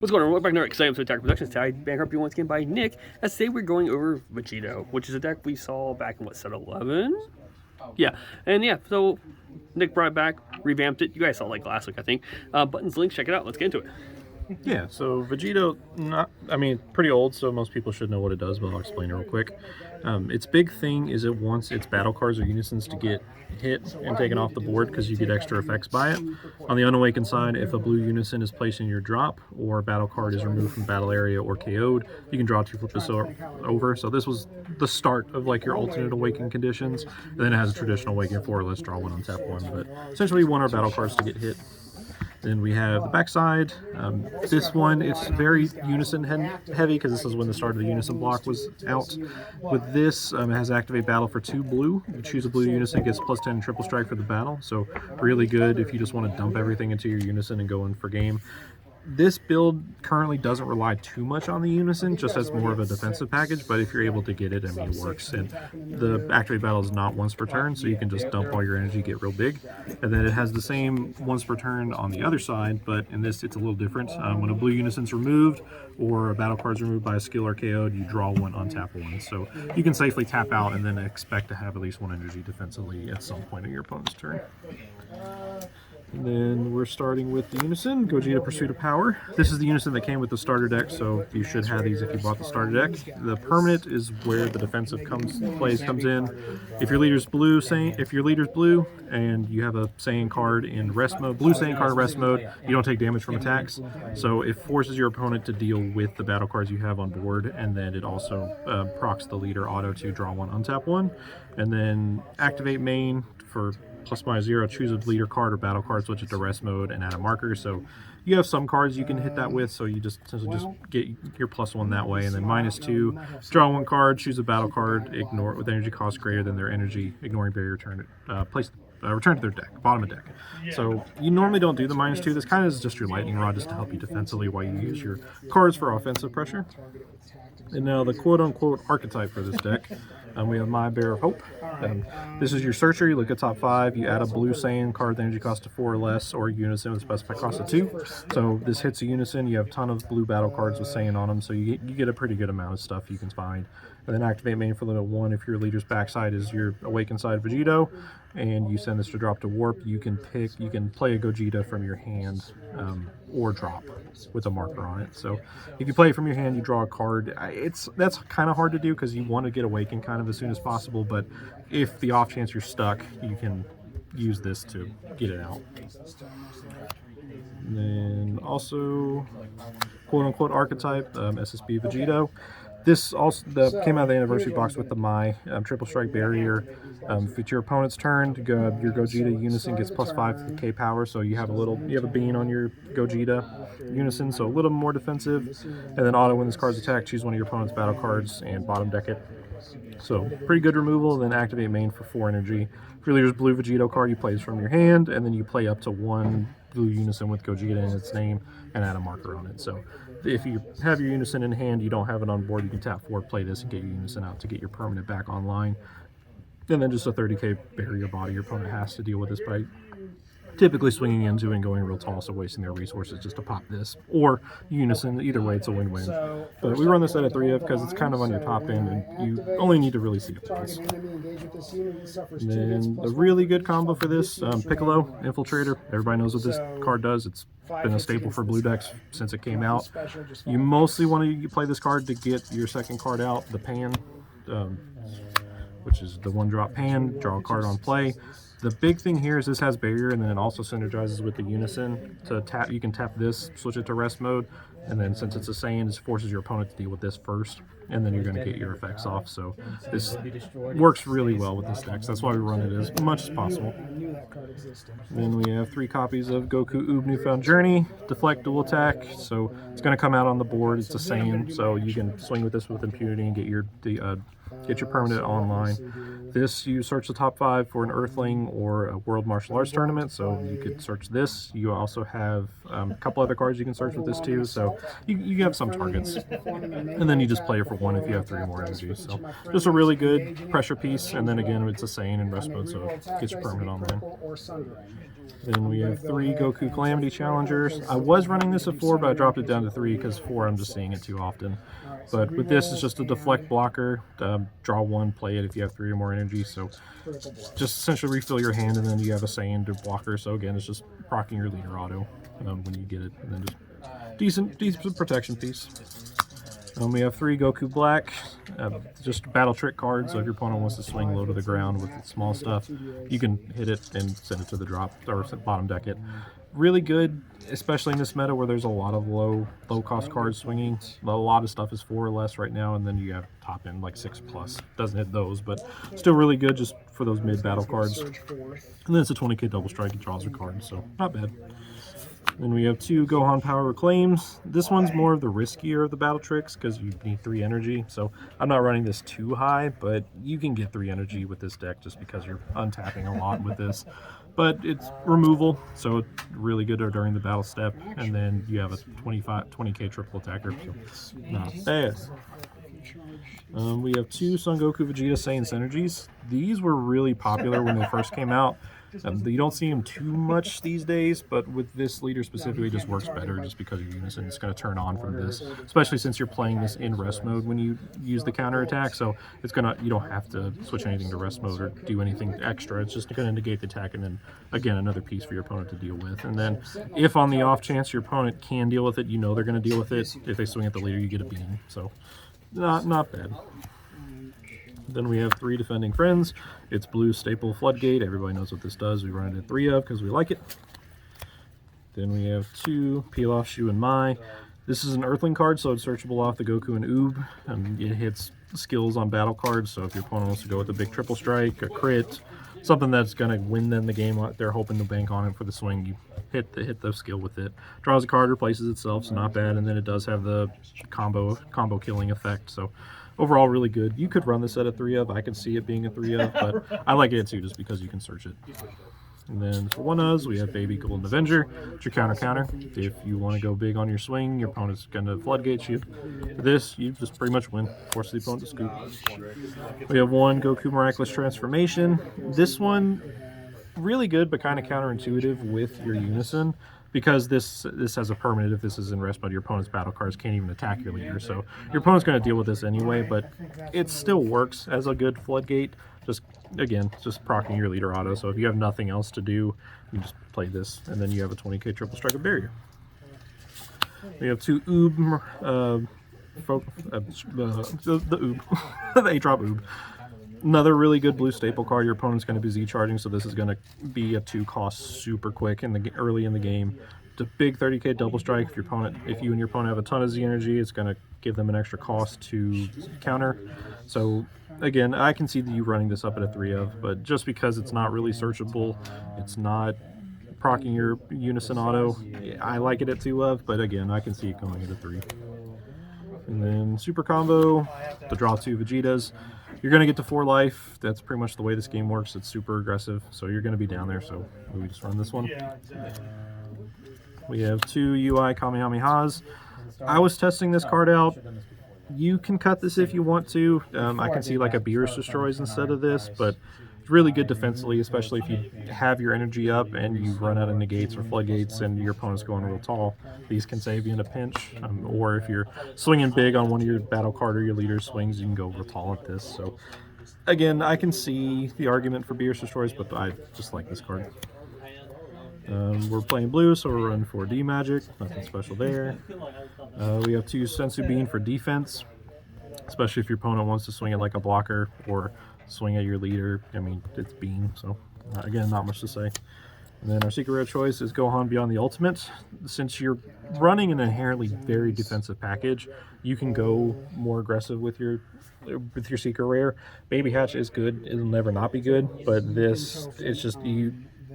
What's going on? Welcome back to another exciting episode of Attack Productions. Today, Bankrupt once again by Nick. As today we're going over Vegito, which is a deck we saw back in, what, set 11? Yeah, and yeah, so Nick brought it back, revamped it. You guys saw it like last week, I think. Buttons, links, check it out. Let's get into it. Yeah, so Vegito, pretty old, so most people should know what it does, but I'll explain it real quick. Its big thing is it wants its battle cards or unisons to get hit and taken off the board because you get extra effects by it. On the unawakened side, if a blue unison is placed in your drop or a battle card is removed from battle area or KO'd, you can draw 2, flip this over. So this was the start of like your alternate awakened conditions, and then it has a traditional awakened 4, let's draw 1 on tap 1, but essentially we want our battle cards to get hit. Then we have the backside. This one, it's very unison heavy because this is when the start of the unison block was out. With this, it has activate battle for 2 blue. You choose a blue unison, gets +10 and triple strike for the battle. So really good if you just want to dump everything into your unison and go in for game. This build currently doesn't rely too much on the unison, just as more of a defensive package, but if you're able to get it, I mean, it works. And the activate battle is not once per turn, so you can just dump all your energy, get real big. And then it has the same once per turn on the other side, but in this it's a little different. When a blue unison's removed or a battle card's removed by a skill or KO'd, you draw 1, untap 1. So you can safely tap out and then expect to have at least 1 energy defensively at some point in your opponent's turn. And then we're starting with the Unison, Gogeta Pursuit of Power. This is the Unison that came with the starter deck, so you should have these if you bought the starter deck. The permanent is where the defensive comes in. If your leader's blue, and you have a Saiyan card in rest mode, blue Saiyan card in rest mode, you don't take damage from attacks. So it forces your opponent to deal with the battle cards you have on board, and then it also procs the leader auto to draw 1, untap 1. And then activate main for ±0, choose a leader card or battle card, switch it to rest mode, and add a marker. So you have some cards you can hit that with, so you just get your +1 that way. And then -2, draw 1 card, choose a battle card, ignore with energy cost greater than their energy, ignoring barrier, return to their deck, bottom of deck. So you normally don't do the -2. This kind of is just your lightning rod, just to help you defensively while you use your cards for offensive pressure. And now the quote-unquote archetype for this deck. We have My Bear of Hope. This is your searcher. You look at top 5. You add a blue Saiyan card with energy cost of 4 or less, or a unison with specified cost of 2. So this hits a unison. You have a ton of blue battle cards with Saiyan on them, so you get a pretty good amount of stuff you can find. And then activate main for limit 1. If your leader's backside is your awakened side Vegito, and you send this to drop to warp, you can play a Gogeta from your hand or drop with a marker on it. So if you play it from your hand, you draw a card. That's kind of hard to do because you want to get awakened kind of as soon as possible, but if the off chance you're stuck, you can use this to get it out. And then also quote-unquote archetype, SSB Vegito. This also came out of the anniversary box with the My triple strike barrier. If it's your opponent's turn, your Gogeta Unison gets +5 to the K power, so you have a bean on your Gogeta Unison, so a little more defensive. And then auto when this card's attacked, choose one of your opponent's battle cards and bottom deck it. So pretty good removal. Then activate main for 4 energy. If your leader's blue Vegito card, you play this from your hand, and then you play up to 1 blue unison with Gogeta in its name and add a marker on it. So if you have your unison in hand, you don't have it on board, you can tap 4, play this, and get your unison out to get your permanent back online. And then just a 30k barrier body. Your opponent has to deal with this by typically swinging into and going real tall, so wasting their resources just to pop this. Or unison, either way, it's a win-win. But we run this at a 3F because it's kind of on your top end, and you only need to really see it once. And then the really good combo for this, Piccolo, Infiltrator. Everybody knows what this card does. It's been a staple for blue decks since it came out. You mostly want to play this card to get your second card out, the Pan, which is the 1-drop Pan, draw a card on play. The big thing here is this has barrier, and then it also synergizes with the Unison. To tap, you can tap this, switch it to rest mode, and then since it's a Saiyan, it forces your opponent to deal with this first, and then you're going to get your effects off. So this works really well with this deck. So that's why we run it as much as possible. Then we have 3 copies of Goku Oob Newfound Journey, Deflect Dual Attack. So it's going to come out on the board. It's a Saiyan, so you can swing with this with impunity and get your permanent online. This, you search the top 5 for an Earthling or a World Martial Arts Tournament, so you could search this. You also have a couple other cards you can search with this too, so you have some targets. And then you just play it for 1 if you have 3 or more energies. So just a really good pressure piece, and then again, it's a Saiyan in rest mode, so it gets your permanent online. Then we have 3 Goku Calamity Challengers. I was running this at 4, but I dropped it down to 3 because 4 I'm just seeing it too often. But with this, it's just a deflect blocker. Draw 1, play it if you have 3 or more energy. So just essentially refill your hand, and then you have a Saiyan to blocker. So again, it's just proccing your leader auto when you get it, and then just decent protection piece. We have 3 Goku Black, just battle trick cards. So if your opponent wants to swing low to the ground with small stuff, you can hit it and send it to the drop or bottom deck it. Really good, especially in this meta where there's a lot of low cost cards swinging. A lot of stuff is 4 or less right now, and then you have top end like 6+. Doesn't hit those, but still really good just for those mid battle cards. And then it's a 20k double strike. It draws a card, so not bad. Then we have 2 Gohan Power Reclaims. This one's more of the riskier of the battle tricks because you need 3 energy. So I'm not running this too high, but you can get 3 energy with this deck just because you're untapping a lot with this. But it's removal, so it's really good during the battle step. And then you have a 20k triple attacker, so not bad. We have 2 Son Goku Vegeta Saiyan Synergies. These were really popular when they first came out. You don't see them too much these days, but with this leader specifically, it just works better just because your Unison is going to turn on from this, especially since you're playing this in rest mode when you use the counter attack. So it's you don't have to switch anything to rest mode or do anything extra. It's just going to negate the attack, and then again another piece for your opponent to deal with. And then if on the off chance your opponent can deal with it, you know they're going to deal with it. If they swing at the leader, you get a beam. So not bad. Then we have 3 Defending Friends. It's blue staple floodgate. Everybody knows what this does. We run it at 3 of because we like it. Then we have 2 Pilaf, Shu, and Mai. This is an Earthling card, so it's searchable off the Goku and Oob. It hits skills on battle cards, so if your opponent wants to go with a big triple strike, a crit, something that's going to win them the game, they're hoping to bank on it for the swing, you hit the skill with it. Draws a card, replaces itself, so not bad, and then it does have the combo killing effect, so overall really good. You could run this at a 3 of. I could see it being a 3 of, but I like it too just because you can search it. And then for 1-ofs, we have Baby Golden Avenger. It's your counter. If you want to go big on your swing, your opponent's going to floodgate you. For this, you just pretty much win. Force the opponent to scoop. We have 1 Goku Miraculous Transformation. This one, really good, but kind of counterintuitive with your Unison. Because this has a permanent, if this is in rest mode, your opponent's battle cards can't even attack your leader. So your opponent's going to deal with this anyway, but it still works as a good floodgate. Just proccing your leader auto. So if you have nothing else to do, you just play this, and then you have a 20k triple strike of barrier. We have 2 Oob, the Oob, the 8-drop Oob. Another really good blue staple card. Your opponent's going to be Z charging, so this is going to be a 2 cost super quick early in the game. It's a big 30k double strike. If you and your opponent have a ton of Z energy, it's going to give them an extra cost to counter. So again, I can see you running this up at a 3 of, but just because it's not really searchable, it's not proccing your Unison auto, I like it at 2 of, but again, I can see it going at a 3. And then super combo to draw 2 Vegetas. You're going to get to 4 life. That's pretty much the way this game works. It's super aggressive, so you're going to be down there, so we just run this one. We have 2 UI Kamehamehas. I was testing this card out. You can cut this if you want to. I can see like a Beerus Destroys instead of this, but it's really good defensively, especially if you have your energy up and you run out of negates or floodgates and your opponent's going real tall. These can save you in a pinch, or if you're swinging big on one of your battle card or your leader swings, you can go real tall at this. So again, I can see the argument for Beerus Destroys, but I just like this card. We're playing blue, so we're running 4D magic. Nothing special there. We have 2 Sensu Bean for defense, especially if your opponent wants to swing it like a blocker or swing at your leader. I mean, it's beam, so again, not much to say. And then our secret rare choice is Gohan Beyond the Ultimate. Since you're running an inherently very defensive package, you can go more aggressive with your secret rare. Baby Hatch is good; it'll never not be good. But this, it's just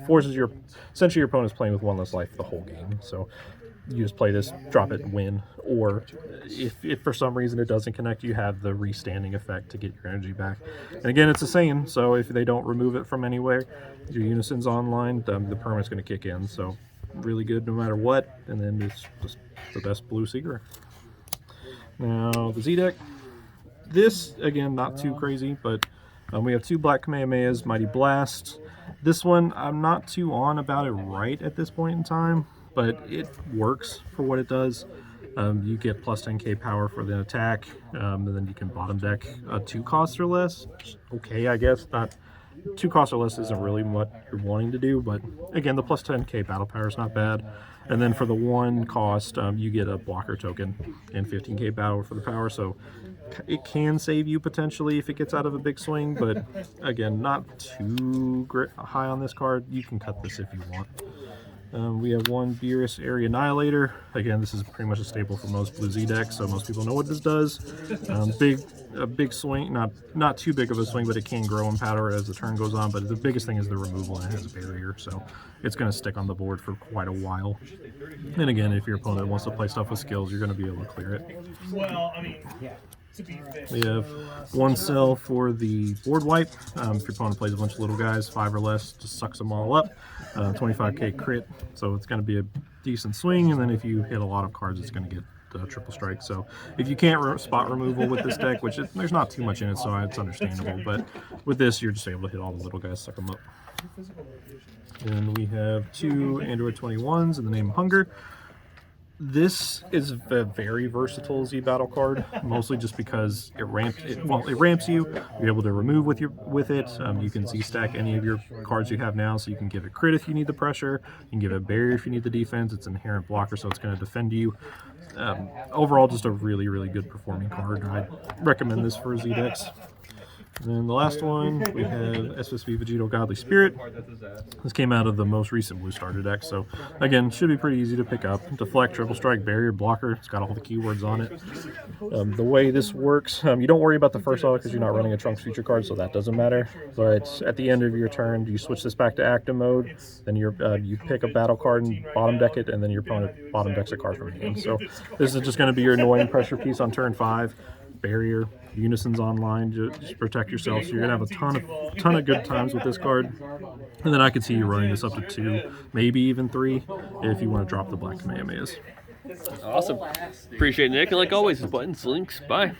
forces essentially your opponent's playing with 1 less life the whole game. So you just play this, drop it, win, or if for some reason it doesn't connect, you have the restanding effect to get your energy back. And again, it's the same, so if they don't remove it from anywhere, your Unison's online, the permanent's going to kick in. So really good no matter what, and then it's just the best blue Seeger. Now the Z deck, this again not too crazy, but we have 2 black Kamehamehas, Mighty Blast. This one I'm not too on about it right at this point in time, but it works for what it does. You get plus 10k power for the attack, and then you can bottom deck 2 costs or less. Okay, I guess not. 2 costs or less isn't really what you're wanting to do, but again, the plus 10k battle power is not bad. And then for the 1 cost, you get a blocker token and 15k battle for the power, so it can save you potentially if it gets out of a big swing, but again, not too high on this card. You can cut this if you want. We have 1 Beerus Area Annihilator. Again, this is pretty much a staple for most Blue Z decks, so most people know what this does. A big swing, not too big of a swing, but it can grow in power as the turn goes on. But the biggest thing is the removal, and it has a barrier, so it's going to stick on the board for quite a while. And again, if your opponent wants to play stuff with skills, you're going to be able to clear it. Well, I mean, we have 1 cell for the board wipe. If your opponent plays a bunch of little guys, 5 or less, just sucks them all up. 25k crit, so it's going to be a decent swing, and then if you hit a lot of cards, it's going to get triple strike. So if you can't spot removal with this deck, which there's not too much in it, so it's understandable, but with this, you're just able to hit all the little guys, suck them up. And we have 2 Android 21s in the name of Hunger. This is a very versatile Z battle card, mostly just because it ramps you. You're able to remove with it. You can Z stack any of your cards you have now, so you can give it crit if you need the pressure. You can give it barrier if you need the defense. It's an inherent blocker, so it's going to defend you. Overall, just a really good performing card. I recommend this for Z decks. And then the last one, we have SSB Vegito Godly Spirit. This came out of the most recent Blue Starter deck, so again, should be pretty easy to pick up. Deflect, triple strike, barrier, blocker. It's got all the keywords on it. The way this works, you don't worry about the first auto because you're not running a Trunks feature card, so that doesn't matter. But at the end of your turn, you switch this back to active mode, then you pick a battle card and bottom deck it, and then your opponent bottom decks a card from the game. So this is just going to be your annoying pressure piece on turn 5. Barrier, Unison's online, just protect yourself, so you're gonna have a ton of good times with this card. And then I could see you running this up to 2, maybe even 3, if you want to drop the black Kamehamehas. Awesome. Appreciate it, Nick. And like always, buttons, links, bye.